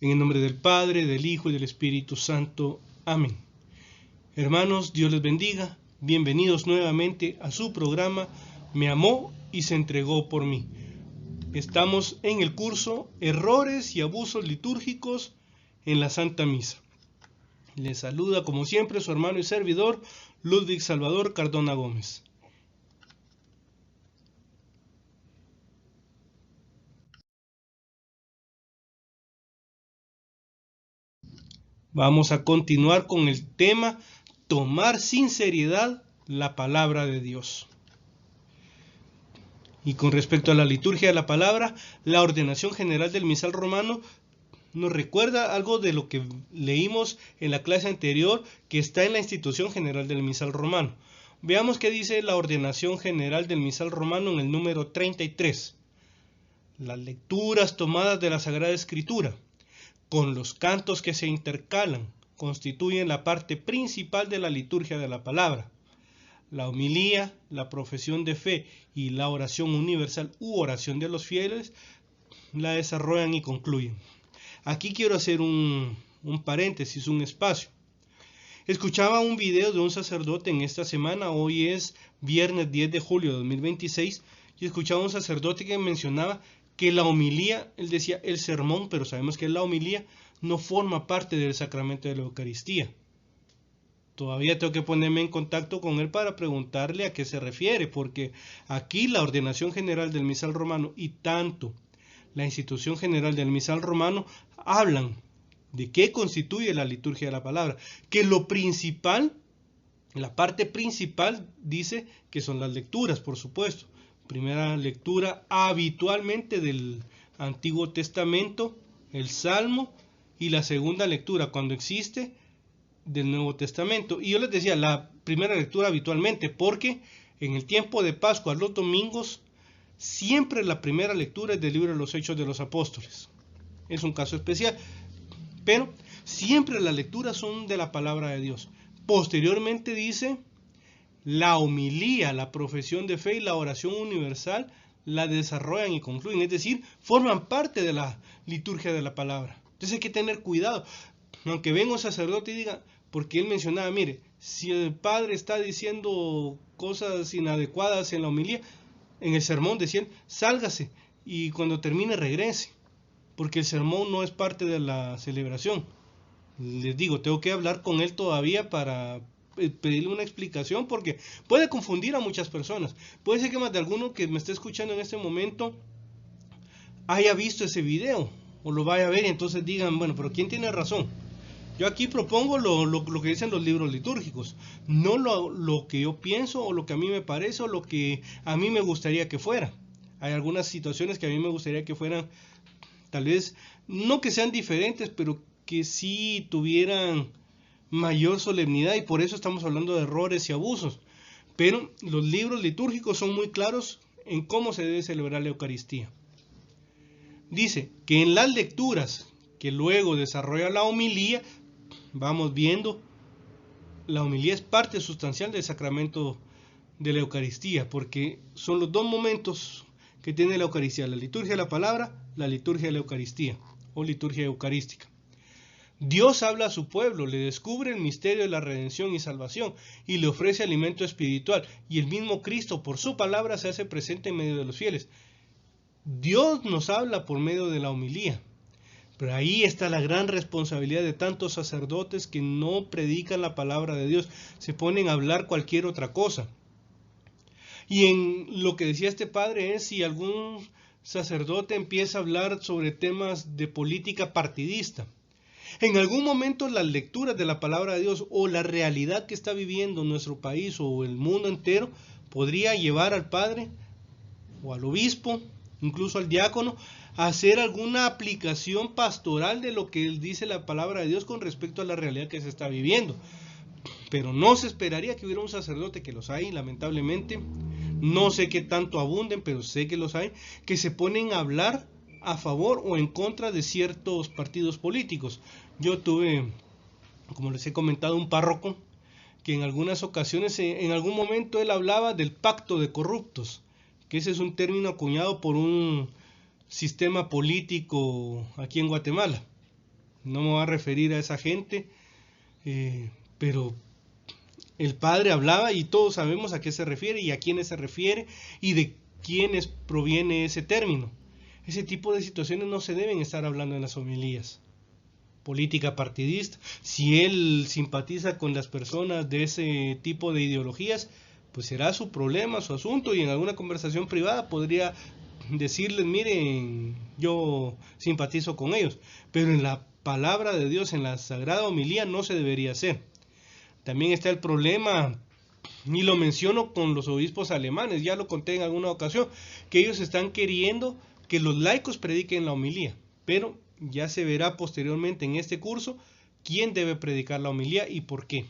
En el nombre del Padre, del Hijo y del Espíritu Santo. Amén. Hermanos, Dios les bendiga. Bienvenidos nuevamente a su programa Me amó y se entregó por mí. Estamos en el curso Errores y abusos litúrgicos en la Santa Misa. Les saluda como siempre su hermano y servidor Ludwig Salvador Cardona Gómez. Vamos a continuar con el tema tomar sin seriedad la palabra de Dios. Y con respecto a la liturgia de la palabra, la ordenación general del misal romano nos recuerda algo de lo que leímos en la clase anterior que está en la institución general del misal romano. Veamos qué dice la ordenación general del misal romano en el número 33. Las lecturas tomadas de la Sagrada Escritura, con los cantos que se intercalan, constituyen la parte principal de la liturgia de la palabra. La homilía, la profesión de fe y la oración universal u oración de los fieles la desarrollan y concluyen. Aquí quiero hacer un paréntesis, un espacio. Escuchaba un video de un sacerdote en esta semana, hoy es viernes 10 de julio de 2026, y escuchaba un sacerdote que mencionaba que la homilía, él decía el sermón, pero sabemos que la homilía no forma parte del sacramento de la Eucaristía. Todavía tengo que ponerme en contacto con él para preguntarle a qué se refiere, porque aquí la ordenación general del misal romano y tanto la institución general del misal romano hablan de qué constituye la liturgia de la palabra, que lo principal, la parte principal dice que son las lecturas, por supuesto. Primera lectura habitualmente del Antiguo Testamento, el Salmo, y la segunda lectura cuando existe del Nuevo Testamento. Y yo les decía, la primera lectura habitualmente, porque en el tiempo de Pascua, los domingos, siempre la primera lectura es del libro de los Hechos de los Apóstoles. Es un caso especial, pero siempre las lecturas son de la palabra de Dios. Posteriormente dice la homilía, la profesión de fe y la oración universal la desarrollan y concluyen, es decir, forman parte de la liturgia de la palabra. Entonces hay que tener cuidado. Aunque venga un sacerdote y diga, porque él mencionaba, mire, si el padre está diciendo cosas inadecuadas en la homilía, en el sermón decían, sálgase y cuando termine regrese, porque el sermón no es parte de la celebración. Les digo, tengo que hablar con él todavía para pedirle una explicación, porque puede confundir a muchas personas. Puede ser que más de alguno que me esté escuchando en este momento haya visto ese video o lo vaya a ver y entonces digan, bueno, pero ¿quién tiene razón? Yo aquí propongo lo que dicen los libros litúrgicos, no lo que yo pienso o lo que a mí me parece o lo que a mí me gustaría que fuera. Hay algunas situaciones que a mí me gustaría que fueran, tal vez, no que sean diferentes, pero que sí tuvieran mayor solemnidad, y por eso estamos hablando de errores y abusos. Pero los libros litúrgicos son muy claros en cómo se debe celebrar la Eucaristía. Dice que en las lecturas que luego desarrolla la homilía, vamos viendo, la homilía es parte sustancial del sacramento de la Eucaristía, porque son los dos momentos que tiene la Eucaristía, la liturgia de la palabra, la liturgia de la Eucaristía, o liturgia eucarística. Dios habla a su pueblo, le descubre el misterio de la redención y salvación, y le ofrece alimento espiritual, y el mismo Cristo, por su palabra, se hace presente en medio de los fieles. Dios nos habla por medio de la homilía. Pero ahí está la gran responsabilidad de tantos sacerdotes que no predican la palabra de Dios, se ponen a hablar cualquier otra cosa. Y en lo que decía este padre es si algún sacerdote empieza a hablar sobre temas de política partidista. En algún momento las lecturas de la palabra de Dios o la realidad que está viviendo nuestro país o el mundo entero podría llevar al padre o al obispo, incluso al diácono, hacer alguna aplicación pastoral de lo que dice la palabra de Dios con respecto a la realidad que se está viviendo. Pero no se esperaría que hubiera un sacerdote, que los hay lamentablemente, no sé qué tanto abunden, pero sé que los hay, que se ponen a hablar a favor o en contra de ciertos partidos políticos. Yo tuve, como les he comentado, un párroco que en algunas ocasiones, en algún momento él hablaba del pacto de corruptos, que ese es un término acuñado por un sistema político aquí en Guatemala. no me voy a referir a esa gente, pero el Padre hablaba y todos sabemos a qué se refiere y a quiénes se refiere y de quiénes proviene ese término. Ese tipo de situaciones no se deben estar hablando en las homilías. Política partidista, si él simpatiza con las personas de ese tipo de ideologías, pues será su problema, su asunto, y en alguna conversación privada podría decirles, miren, yo simpatizo con ellos, pero en la palabra de Dios, en la sagrada homilía, no se debería hacer. También está el problema, y lo menciono con los obispos alemanes, ya lo conté en alguna ocasión, que ellos están queriendo que los laicos prediquen la homilía, pero ya se verá posteriormente en este curso quién debe predicar la homilía y por qué.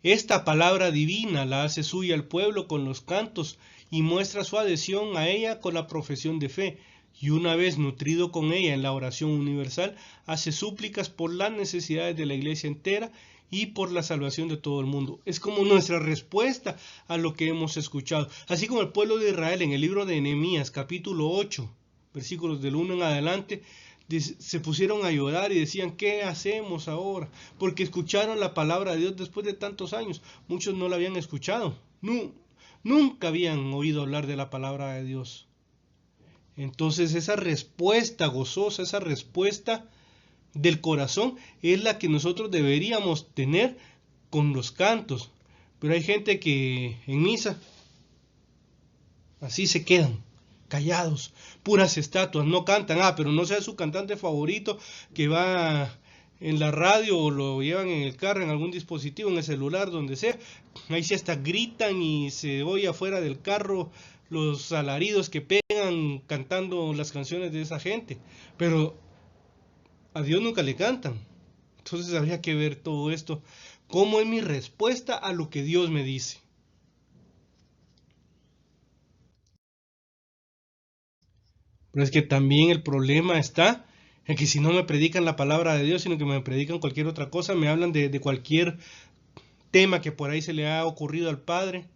Esta palabra divina la hace suya el pueblo con los cantos y muestra su adhesión a ella con la profesión de fe, y una vez nutrido con ella en la oración universal, hace súplicas por las necesidades de la iglesia entera y por la salvación de todo el mundo. Es como nuestra respuesta a lo que hemos escuchado. Así como el pueblo de Israel en el libro de Nehemías, capítulo 8, versículos del 1 en adelante, se pusieron a llorar y decían, ¿qué hacemos ahora? Porque escucharon la palabra de Dios después de tantos años. Muchos no la habían escuchado, nunca habían oído hablar de la palabra de Dios. Entonces esa respuesta gozosa, esa respuesta del corazón es la que nosotros deberíamos tener con los cantos. Pero hay gente que en misa así se quedan, callados, puras estatuas, no cantan. Pero no sea su cantante favorito que va en la radio o lo llevan en el carro, en algún dispositivo, en el celular, donde sea. Ahí sí hasta gritan y se oye afuera del carro los alaridos que pegan cantando las canciones de esa gente. Pero a Dios nunca le cantan. Entonces habría que ver todo esto. ¿Cómo es mi respuesta a lo que Dios me dice? Pero es que también el problema está en que si no me predican la palabra de Dios, sino que me predican cualquier otra cosa, me hablan de cualquier tema que por ahí se le ha ocurrido al Padre,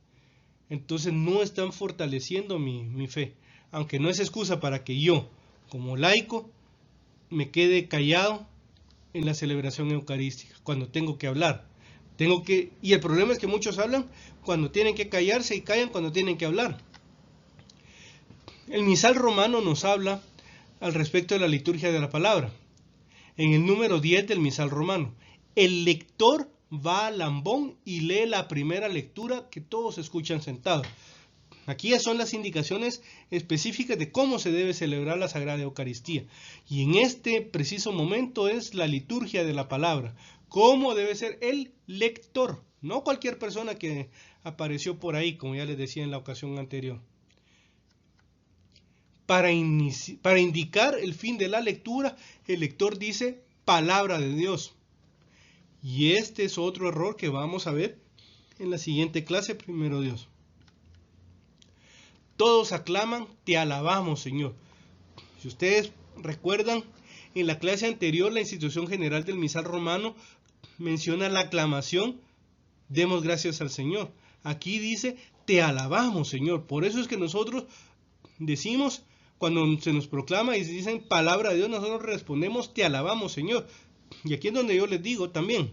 entonces no están fortaleciendo mi fe. Aunque no es excusa para que yo, como laico, me quede callado en la celebración eucarística, cuando tengo que hablar. Y el problema es que muchos hablan cuando tienen que callarse y callan cuando tienen que hablar. El misal romano nos habla al respecto de la liturgia de la palabra. En el número 10 del misal romano, el lector va al ambón y lee la primera lectura que todos escuchan sentados. Aquí ya son las indicaciones específicas de cómo se debe celebrar la Sagrada Eucaristía. Y en este preciso momento es la liturgia de la palabra. ¿Cómo debe ser el lector? No cualquier persona que apareció por ahí, como ya les decía en la ocasión anterior. Para indicar el fin de la lectura, el lector dice palabra de Dios. Y este es otro error que vamos a ver en la siguiente clase, primero Dios. Todos aclaman, te alabamos, Señor. Si ustedes recuerdan, en la clase anterior, la institución general del misal romano menciona la aclamación, demos gracias al Señor. Aquí dice, te alabamos, Señor. Por eso es que nosotros decimos, cuando se nos proclama y se dicen palabra de Dios, nosotros respondemos, te alabamos, Señor. Y aquí es donde yo les digo también,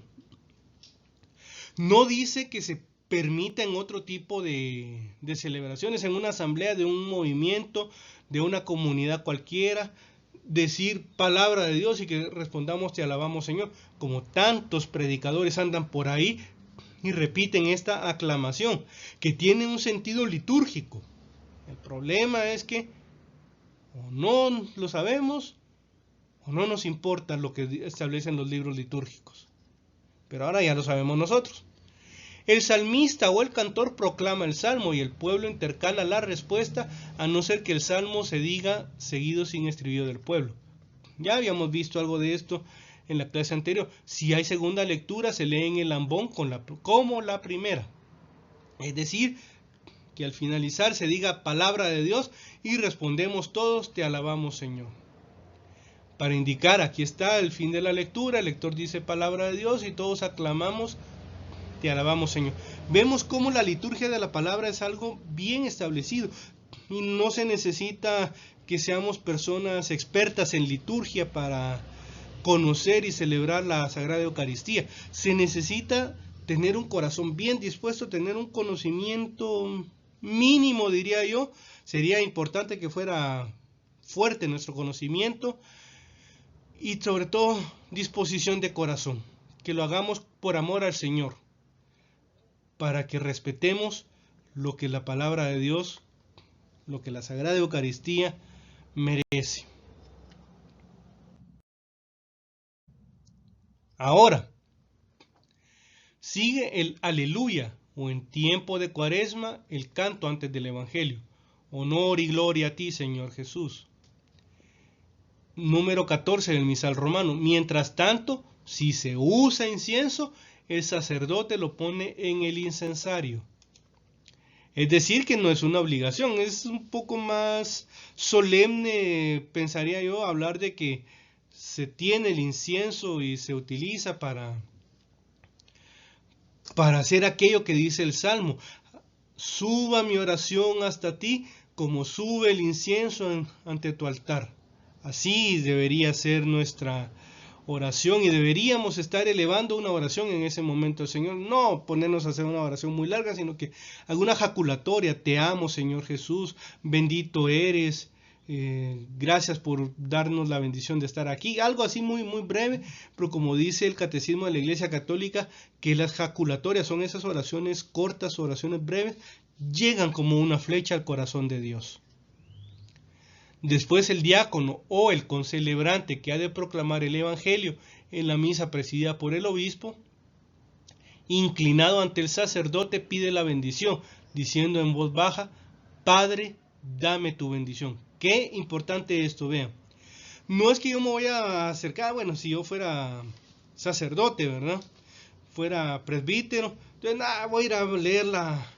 no dice que se permita en otro tipo de celebraciones, en una asamblea de un movimiento, de una comunidad cualquiera, decir palabra de Dios y que respondamos te alabamos, Señor, como tantos predicadores andan por ahí y repiten esta aclamación que tiene un sentido litúrgico. El problema es que o no lo sabemos o no nos importa lo que establecen los libros litúrgicos, pero ahora ya lo sabemos nosotros. El salmista o el cantor proclama el salmo y el pueblo intercala la respuesta, a no ser que el salmo se diga seguido sin estribillo del pueblo. Ya habíamos visto algo de esto en la clase anterior. Si hay segunda lectura, se lee en el ambón como la primera. Es decir, que al finalizar se diga palabra de Dios y respondemos todos, te alabamos, Señor. Para indicar, aquí está el fin de la lectura, el lector dice palabra de Dios y todos aclamamos, te alabamos, Señor. Vemos cómo la liturgia de la palabra es algo bien establecido y no se necesita que seamos personas expertas en liturgia para conocer y celebrar la Sagrada Eucaristía. Se necesita tener un corazón bien dispuesto, tener un conocimiento mínimo, diría yo. Sería importante que fuera fuerte nuestro conocimiento y sobre todo disposición de corazón, que lo hagamos por amor al Señor, para que respetemos lo que la palabra de Dios, lo que la Sagrada Eucaristía merece. Ahora, sigue el aleluya, o en tiempo de Cuaresma, el canto antes del Evangelio. Honor y gloria a ti, Señor Jesús. Número 14 del misal romano. Mientras tanto, si se usa incienso, el sacerdote lo pone en el incensario. Es decir, que no es una obligación, es un poco más solemne, pensaría yo, hablar de que se tiene el incienso y se utiliza para hacer aquello que dice el Salmo. Suba mi oración hasta ti como sube el incienso ante tu altar. Así debería ser nuestra oración y deberíamos estar elevando una oración en ese momento al Señor. No ponernos a hacer una oración muy larga, sino que alguna jaculatoria. Te amo, Señor Jesús, bendito eres. Gracias por darnos la bendición de estar aquí. Algo así muy breve, pero como dice el Catecismo de la Iglesia Católica, que las jaculatorias son esas oraciones cortas, oraciones breves, llegan como una flecha al corazón de Dios. Después el diácono o el concelebrante que ha de proclamar el Evangelio en la misa presidida por el obispo, inclinado ante el sacerdote, pide la bendición, diciendo en voz baja: Padre, dame tu bendición. Qué importante esto, vean. No es que yo me voy a acercar, bueno, si yo fuera sacerdote, ¿verdad? Fuera presbítero, entonces voy a ir a leer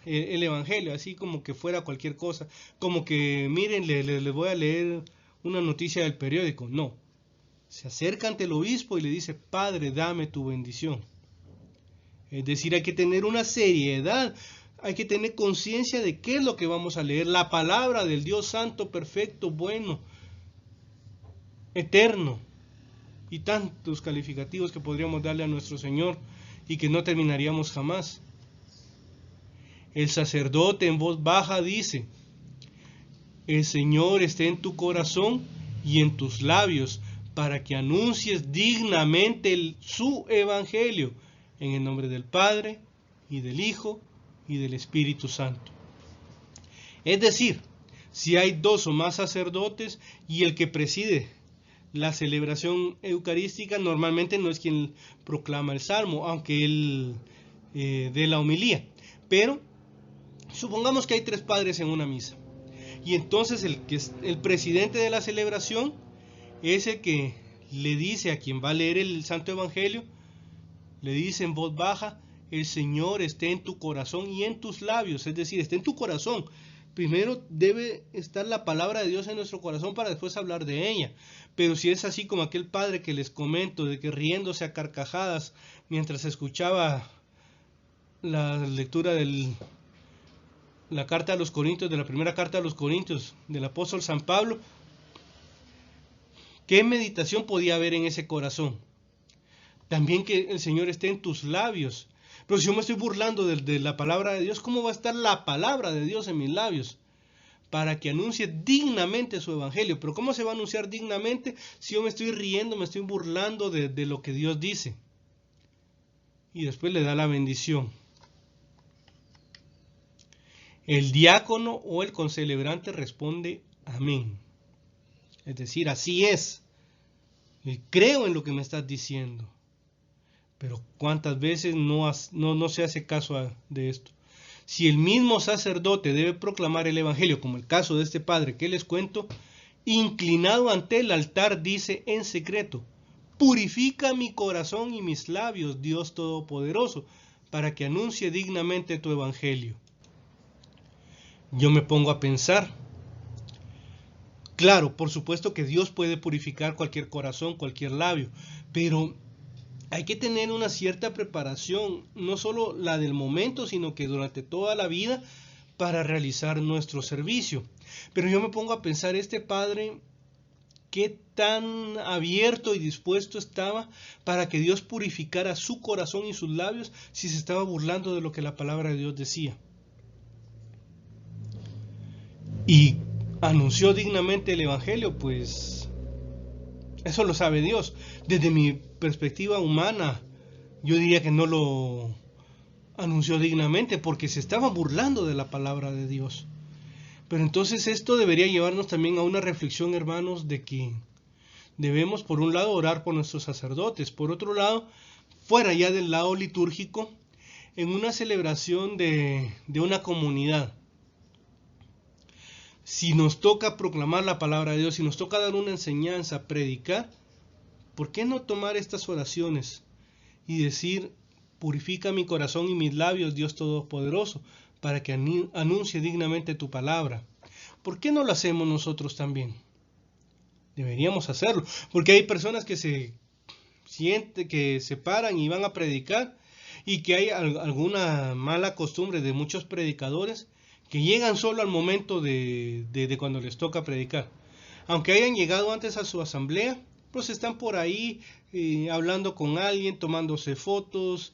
el Evangelio, así como que fuera cualquier cosa, como que miren, les voy a leer una noticia del periódico. No, se acerca ante el obispo y le dice: Padre, dame tu bendición. Es decir, hay que tener una seriedad, hay que tener conciencia de qué es lo que vamos a leer, la palabra del Dios santo, perfecto, bueno, eterno, y tantos calificativos que podríamos darle a nuestro Señor y que no terminaríamos jamás. El sacerdote en voz baja dice: el Señor esté en tu corazón y en tus labios, para que anuncies dignamente su evangelio, en el nombre del Padre, y del Hijo, y del Espíritu Santo. Es decir, si hay dos o más sacerdotes y el que preside la celebración eucarística normalmente no es quien proclama el salmo, aunque él dé la homilía. Pero supongamos que hay tres padres en una misa. Y entonces el presidente de la celebración es el que le dice a quien va a leer el Santo Evangelio, le dice en voz baja: el Señor esté en tu corazón y en tus labios. Es decir, esté en tu corazón. Primero debe estar la palabra de Dios en nuestro corazón para después hablar de ella. Pero si es así como aquel padre que les comento, de que riéndose a carcajadas mientras escuchaba la lectura de la carta a los Corintios, de la primera carta a los Corintios del apóstol San Pablo, ¿qué meditación podía haber en ese corazón? También que el Señor esté en tus labios. Pero si yo me estoy burlando de la palabra de Dios, ¿cómo va a estar la palabra de Dios en mis labios? Para que anuncie dignamente su evangelio. Pero ¿cómo se va a anunciar dignamente si yo me estoy riendo, me estoy burlando de lo que Dios dice? Y después le da la bendición. El diácono o el concelebrante responde: amén. Es decir, así es. Creo en lo que me estás diciendo. Pero ¿cuántas veces no se hace caso de esto? Si el mismo sacerdote debe proclamar el evangelio, como el caso de este padre que les cuento, inclinado ante el altar dice en secreto: purifica mi corazón y mis labios, Dios Todopoderoso, para que anuncie dignamente tu evangelio. Yo me pongo a pensar, claro, por supuesto que Dios puede purificar cualquier corazón, cualquier labio, pero hay que tener una cierta preparación, no solo la del momento, sino que durante toda la vida, para realizar nuestro servicio. Pero yo me pongo a pensar, este padre, qué tan abierto y dispuesto estaba para que Dios purificara su corazón y sus labios si se estaba burlando de lo que la palabra de Dios decía. Y anunció dignamente el evangelio, pues eso lo sabe Dios. Desde mi perspectiva humana, yo diría que no lo anunció dignamente porque se estaba burlando de la palabra de Dios. Pero entonces esto debería llevarnos también a una reflexión, hermanos, de que debemos, por un lado, orar por nuestros sacerdotes, por otro lado, fuera ya del lado litúrgico, en una celebración de una comunidad. Si nos toca proclamar la palabra de Dios, si nos toca dar una enseñanza, predicar, ¿por qué no tomar estas oraciones y decir: purifica mi corazón y mis labios, Dios Todopoderoso, para que anuncie dignamente tu palabra? ¿Por qué no lo hacemos nosotros también? Deberíamos hacerlo, porque hay personas que se paran y van a predicar, y que hay alguna mala costumbre de muchos predicadores que llegan solo al momento de cuando les toca predicar. Aunque hayan llegado antes a su asamblea, pues están por ahí hablando con alguien, tomándose fotos,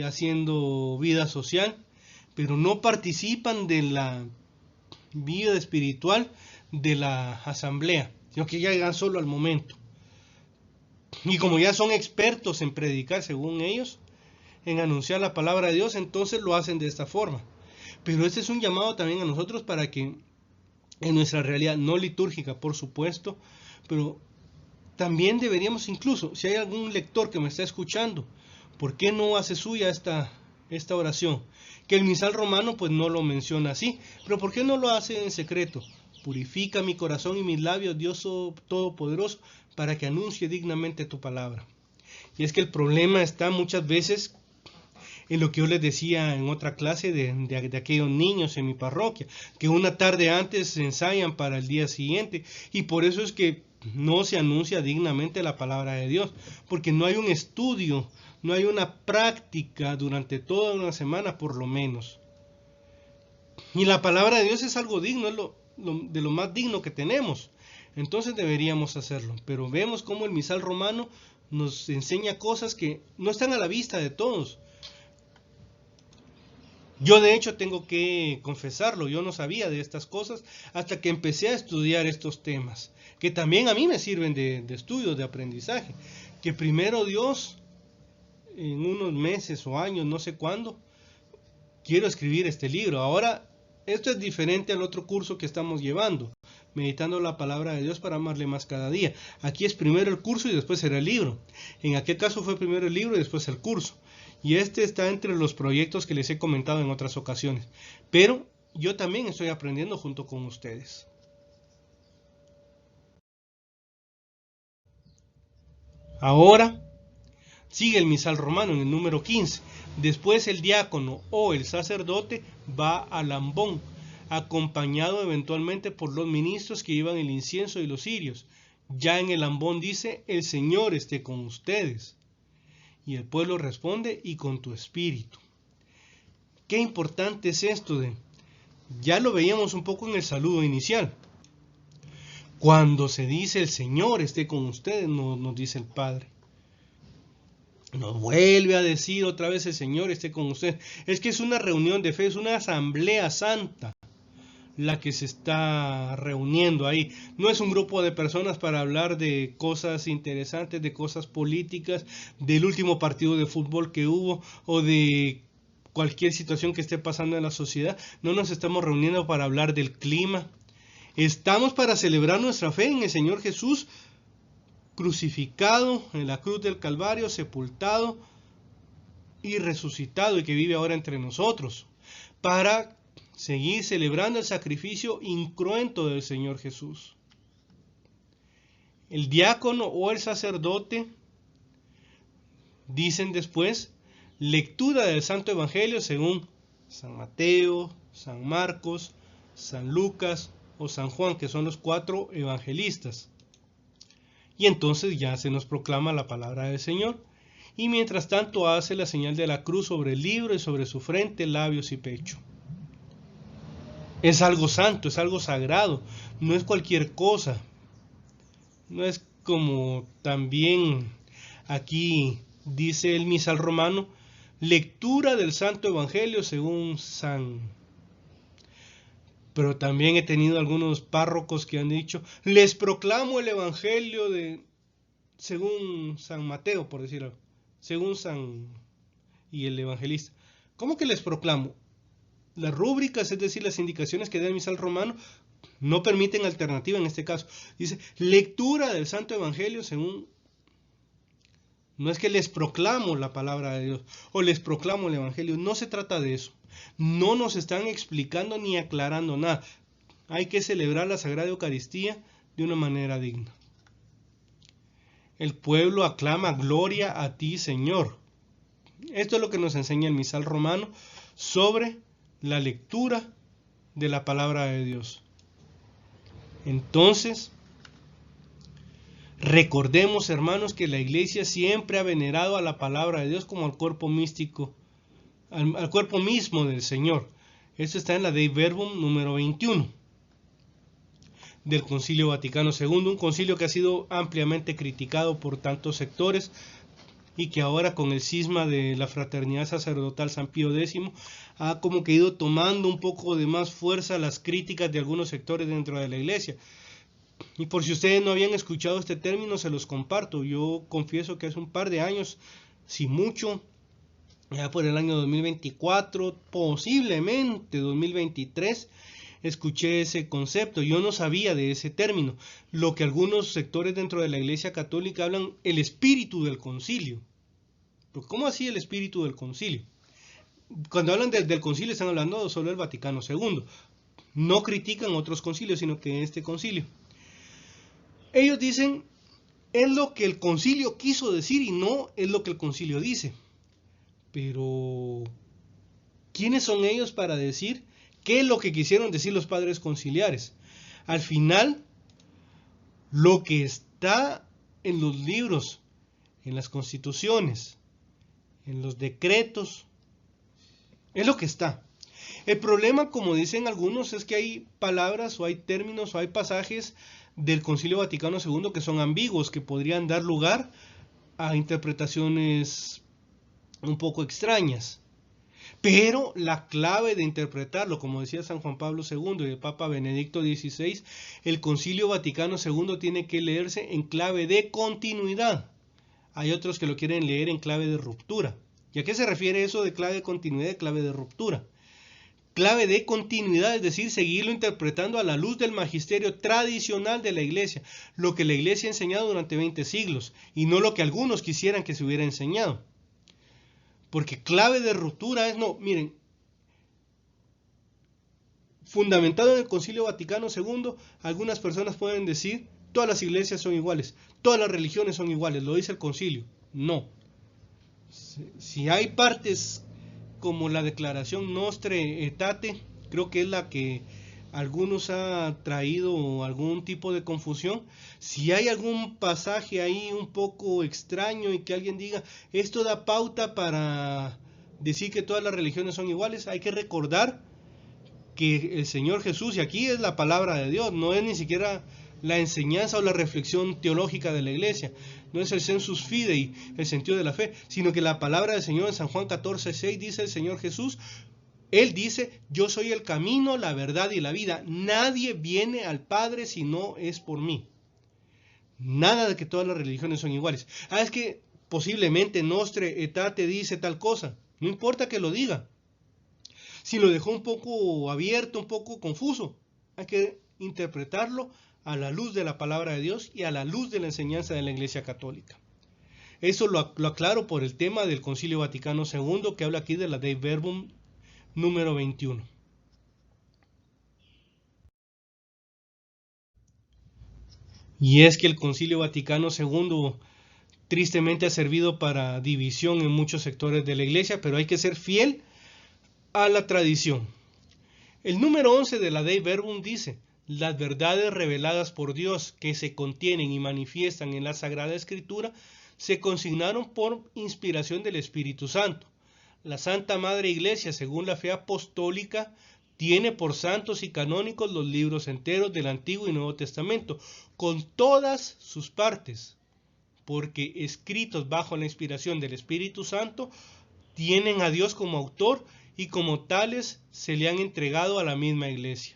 haciendo vida social, pero no participan de la vida espiritual de la asamblea, sino que ya llegan solo al momento. Y como ya son expertos en predicar, según ellos, en anunciar la palabra de Dios, entonces lo hacen de esta forma. Pero este es un llamado también a nosotros para que en nuestra realidad no litúrgica, por supuesto, pero también deberíamos, incluso si hay algún lector que me está escuchando, ¿por qué no hace suya esta oración? Que el misal romano pues no lo menciona así, pero ¿por qué no lo hace en secreto? Purifica mi corazón y mis labios, Dios Todopoderoso, para que anuncie dignamente tu palabra. Y es que el problema está muchas veces en lo que yo les decía en otra clase de aquellos niños en mi parroquia, que una tarde antes se ensayan para el día siguiente, y por eso es que no se anuncia dignamente la palabra de Dios, porque no hay un estudio, no hay una práctica durante toda una semana por lo menos. Y la palabra de Dios es algo digno, es de lo más digno que tenemos, entonces deberíamos hacerlo. Pero vemos cómo el misal romano nos enseña cosas que no están a la vista de todos. Yo de hecho tengo que confesarlo, yo no sabía de estas cosas hasta que empecé a estudiar estos temas, que también a mí me sirven de estudio, de aprendizaje, que primero Dios, en unos meses o años, no sé cuándo, quiero escribir este libro. Ahora, esto es diferente al otro curso que estamos llevando, meditando la palabra de Dios para amarle más cada día. Aquí es primero el curso y después será el libro. En aquel caso fue primero el libro y después el curso. Y este está entre los proyectos que les he comentado en otras ocasiones. Pero yo también estoy aprendiendo junto con ustedes. Ahora sigue el misal romano en el número 15. Después el diácono o el sacerdote va al ambón, acompañado eventualmente por los ministros que llevan el incienso y los cirios. Ya en el ambón dice: el Señor esté con ustedes. Y el pueblo responde: y con tu espíritu. Qué importante es esto ya lo veíamos un poco en el saludo inicial. Cuando se dice el Señor esté con ustedes, nos dice el Padre. Nos vuelve a decir otra vez: el Señor esté con ustedes. Es que es una reunión de fe, es una asamblea santa la que se está reuniendo ahí. No es un grupo de personas para hablar de cosas interesantes, de cosas políticas, del último partido de fútbol que hubo o de cualquier situación que esté pasando en la sociedad. No nos estamos reuniendo para hablar del clima. Estamos para celebrar nuestra fe en el Señor Jesús, crucificado en la cruz del Calvario, sepultado y resucitado, y que vive ahora entre nosotros, para seguir celebrando el sacrificio incruento del Señor Jesús. El diácono o el sacerdote dicen después lectura del Santo Evangelio según San Mateo, San Marcos, San Lucas o San Juan, que son los 4 evangelistas. Y entonces ya se nos proclama la palabra del Señor. Y mientras tanto hace la señal de la cruz sobre el libro y sobre su frente, labios y pecho. Es algo santo, es algo sagrado, no es cualquier cosa. No es como también aquí dice el misal romano, lectura del Santo Evangelio según San. Pero también he tenido algunos párrocos que han dicho, les proclamo el Evangelio de según San Mateo, por decirlo, según San y el evangelista. ¿Cómo que les proclamo? Las rúbricas, es decir, las indicaciones que da el misal romano, no permiten alternativa en este caso. Dice, lectura del Santo Evangelio según. No es que les proclamo la palabra de Dios o les proclamo el Evangelio, no se trata de eso. No nos están explicando ni aclarando nada. Hay que celebrar la Sagrada Eucaristía de una manera digna. El pueblo aclama gloria a ti, Señor. Esto es lo que nos enseña el misal romano sobre la lectura de la palabra de Dios. Entonces, recordemos, hermanos, que la Iglesia siempre ha venerado a la palabra de Dios como al cuerpo místico, al cuerpo mismo del Señor. Esto está en la Dei Verbum número 21 del Concilio Vaticano II, un concilio que ha sido ampliamente criticado por tantos sectores y que ahora con el cisma de la fraternidad sacerdotal San Pío X ha como que ido tomando un poco de más fuerza las críticas de algunos sectores dentro de la Iglesia. Y por si ustedes no habían escuchado este término, se los comparto. Yo confieso que hace un par de años, si mucho, ya por el año 2024, posiblemente 2023, escuché ese concepto. Yo no sabía de ese término, lo que algunos sectores dentro de la Iglesia Católica hablan el espíritu del concilio. ¿Cómo así el espíritu del concilio? Cuando hablan del concilio están hablando solo del Vaticano II. No critican otros concilios, sino que este concilio. Ellos dicen, es lo que el concilio quiso decir y no es lo que el concilio dice. Pero, ¿quiénes son ellos para decir qué es lo que quisieron decir los padres conciliares? Al final, lo que está en los libros, en las constituciones, en los decretos, es lo que está. El problema, como dicen algunos, es que hay palabras o hay términos o hay pasajes del Concilio Vaticano II que son ambiguos, que podrían dar lugar a interpretaciones un poco extrañas. Pero la clave de interpretarlo, como decía San Juan Pablo II y el Papa Benedicto XVI, el Concilio Vaticano II tiene que leerse en clave de continuidad. Hay otros que lo quieren leer en clave de ruptura. ¿Y a qué se refiere eso de clave de continuidad y clave de ruptura? Clave de continuidad, es decir, seguirlo interpretando a la luz del magisterio tradicional de la Iglesia, lo que la Iglesia ha enseñado durante 20 siglos, y no lo que algunos quisieran que se hubiera enseñado. Porque clave de ruptura es, no, miren, fundamentado en el Concilio Vaticano II, algunas personas pueden decir, todas las iglesias son iguales, todas las religiones son iguales, lo dice el concilio. No. Si hay partes como la declaración Nostre Aetate, creo que es la que algunos ha traído algún tipo de confusión. Si hay algún pasaje ahí un poco extraño y que alguien diga, esto da pauta para decir que todas las religiones son iguales, hay que recordar que el Señor Jesús, y aquí es la palabra de Dios, no es ni siquiera la enseñanza o la reflexión teológica de la Iglesia, no es el sensus fidei, el sentido de la fe, sino que la palabra del Señor en San Juan 14:6 dice el Señor Jesús, Él dice, yo soy el camino, la verdad y la vida, nadie viene al Padre si no es por mí. Nada de que todas las religiones son iguales. Es que posiblemente Nostre Aetate dice tal cosa, no importa que lo diga. Si lo dejó un poco abierto, un poco confuso, hay que interpretarlo a la luz de la palabra de Dios y a la luz de la enseñanza de la Iglesia Católica. Eso lo aclaro por el tema del Concilio Vaticano II, que habla aquí de la Dei Verbum número 21. Y es que el Concilio Vaticano II tristemente ha servido para división en muchos sectores de la Iglesia, pero hay que ser fiel a la tradición. El número 11 de la Dei Verbum dice, las verdades reveladas por Dios que se contienen y manifiestan en la Sagrada Escritura se consignaron por inspiración del Espíritu Santo. La Santa Madre Iglesia, según la fe apostólica, tiene por santos y canónicos los libros enteros del Antiguo y Nuevo Testamento, con todas sus partes, porque escritos bajo la inspiración del Espíritu Santo, tienen a Dios como autor y como tales se le han entregado a la misma iglesia.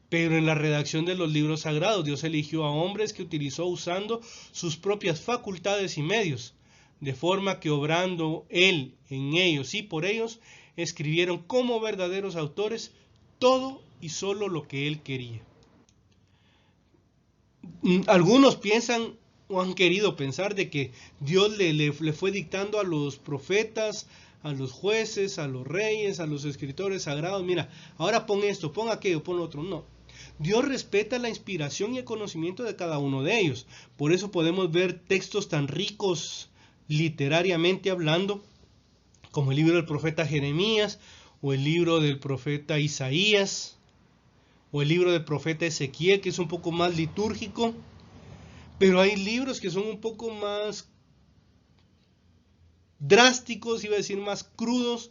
Pero en la redacción de los libros sagrados, Dios eligió a hombres que utilizó usando sus propias facultades y medios, de forma que obrando Él en ellos y por ellos, escribieron como verdaderos autores todo y solo lo que Él quería. Algunos piensan o han querido pensar de que Dios le fue dictando a los profetas, a los jueces, a los reyes, a los escritores sagrados, mira, ahora pon esto, pon aquello, pon lo otro. No. Dios respeta la inspiración y el conocimiento de cada uno de ellos. Por eso podemos ver textos tan ricos literariamente hablando, como el libro del profeta Jeremías, o el libro del profeta Isaías, o el libro del profeta Ezequiel, que es un poco más litúrgico. Pero hay libros que son un poco más drásticos, iba a decir más crudos,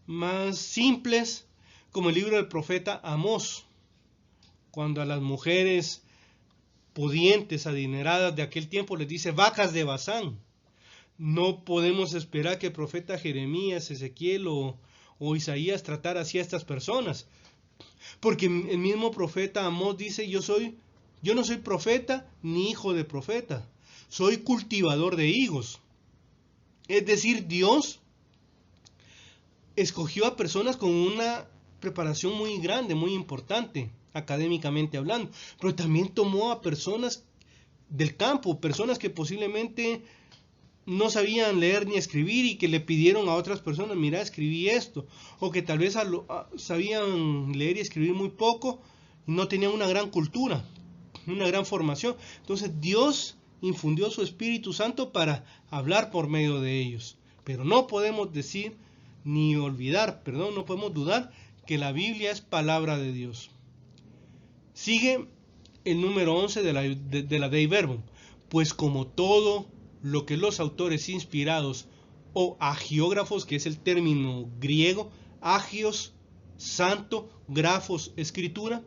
más simples, como el libro del profeta Amós, cuando a las mujeres pudientes, adineradas de aquel tiempo les dice vacas de Basán. No podemos esperar que el profeta Jeremías, Ezequiel o Isaías tratara así a estas personas, porque el mismo profeta Amós dice, yo no soy profeta ni hijo de profeta, soy cultivador de higos. Es decir, Dios escogió a personas con una preparación muy grande, muy importante, académicamente hablando, pero también tomó a personas del campo, personas que posiblemente no sabían leer ni escribir y que le pidieron a otras personas, mira, escribí esto, o que tal vez sabían leer y escribir muy poco y no tenían una gran cultura, una gran formación. Entonces Dios infundió su Espíritu Santo para hablar por medio de ellos. Pero no podemos decir ni olvidar, no podemos dudar que la Biblia es palabra de Dios. Sigue el número 11 de la Dei Verbum. Pues como todo lo que los autores inspirados o agiógrafos, que es el término griego, agios, santo, grafos, escritura,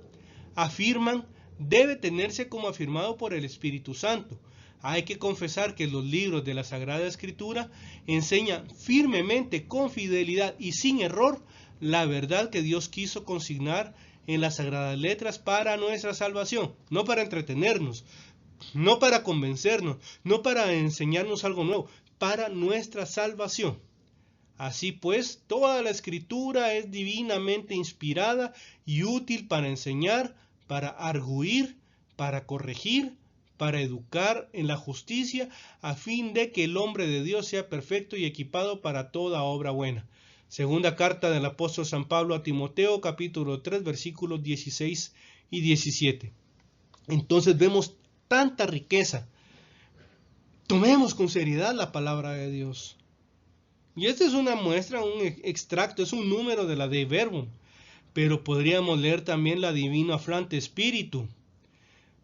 afirman, debe tenerse como afirmado por el Espíritu Santo. Hay que confesar que los libros de la Sagrada Escritura enseñan firmemente, con fidelidad y sin error, la verdad que Dios quiso consignar en las Sagradas Letras para nuestra salvación, no para entretenernos, no para convencernos, no para enseñarnos algo nuevo, para nuestra salvación. Así pues, toda la Escritura es divinamente inspirada y útil para enseñar, para arguir, para corregir, para educar en la justicia, a fin de que el hombre de Dios sea perfecto y equipado para toda obra buena. Segunda carta del apóstol San Pablo a Timoteo, capítulo 3, versículos 16 y 17. Entonces vemos tanta riqueza. Tomemos con seriedad la palabra de Dios. Y esta es una muestra, un extracto, es un número de la Dei Verbum. Pero podríamos leer también la Divino Afflante Spiritu.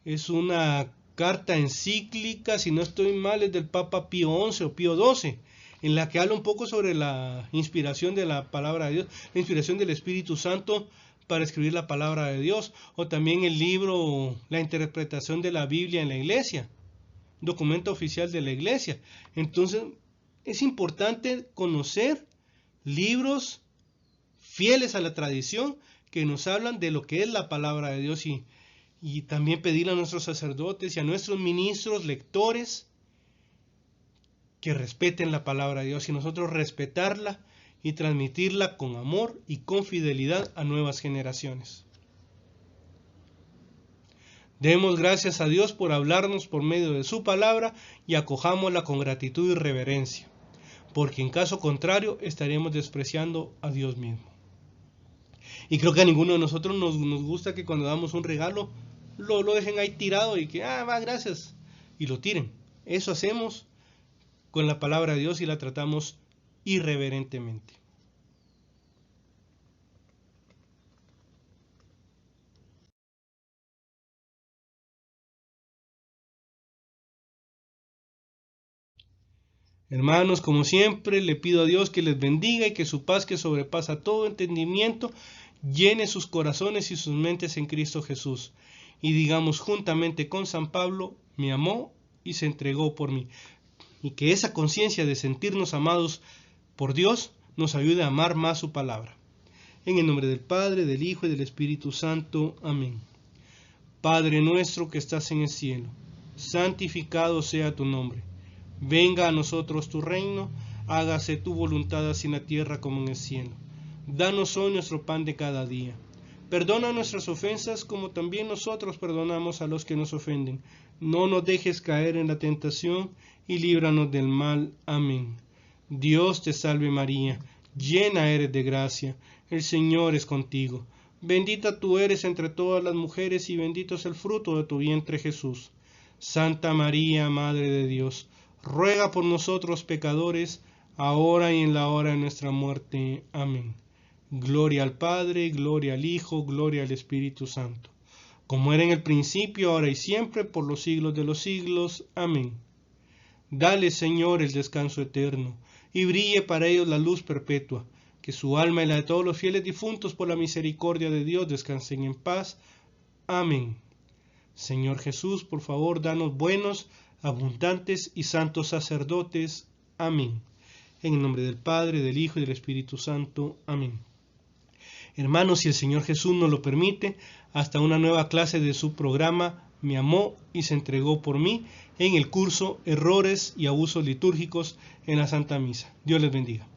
Es una carta encíclica, si no estoy mal, es del Papa Pío XI o Pío XII, en la que habla un poco sobre la inspiración de la palabra de Dios, la inspiración del Espíritu Santo para escribir la palabra de Dios, o también el libro La interpretación de la Biblia en la Iglesia, documento oficial de la Iglesia. Entonces, es importante conocer libros fieles a la tradición que nos hablan de lo que es la palabra de Dios y también pedirle a nuestros sacerdotes y a nuestros ministros, lectores, que respeten la palabra de Dios y nosotros respetarla y transmitirla con amor y con fidelidad a nuevas generaciones. Demos gracias a Dios por hablarnos por medio de su palabra y acojámosla con gratitud y reverencia, porque en caso contrario estaremos despreciando a Dios mismo. Y creo que a ninguno de nosotros nos gusta que cuando damos un regalo lo dejen ahí tirado y que, va, gracias, y lo tiren. Eso hacemos con la palabra de Dios y la tratamos irreverentemente. Hermanos, como siempre, le pido a Dios que les bendiga y que su paz, que sobrepasa todo entendimiento, llene sus corazones y sus mentes en Cristo Jesús. Y digamos juntamente con San Pablo, me amó y se entregó por mí. Y que esa conciencia de sentirnos amados por Dios nos ayude a amar más su palabra. En el nombre del Padre, del Hijo y del Espíritu Santo. Amén. Padre nuestro que estás en el cielo, santificado sea tu nombre. Venga a nosotros tu reino, hágase tu voluntad así en la tierra como en el cielo. Danos hoy nuestro pan de cada día. Perdona nuestras ofensas como también nosotros perdonamos a los que nos ofenden. No nos dejes caer en la tentación y líbranos del mal. Amén. Dios te salve María, llena eres de gracia, el Señor es contigo. Bendita tú eres entre todas las mujeres y bendito es el fruto de tu vientre Jesús. Santa María, Madre de Dios, ruega por nosotros pecadores, ahora y en la hora de nuestra muerte. Amén. Gloria al Padre, gloria al Hijo, gloria al Espíritu Santo, como era en el principio, ahora y siempre, por los siglos de los siglos. Amén. Dale, Señor, el descanso eterno, y brille para ellos la luz perpetua, que su alma y la de todos los fieles difuntos por la misericordia de Dios descansen en paz. Amén. Señor Jesús, por favor, danos buenos, abundantes y santos sacerdotes. Amén. En el nombre del Padre, del Hijo y del Espíritu Santo. Amén. Hermanos, si el Señor Jesús nos lo permite, hasta una nueva clase de su programa Me amó y se entregó por mí en el curso Errores y abusos litúrgicos en la Santa Misa. Dios les bendiga.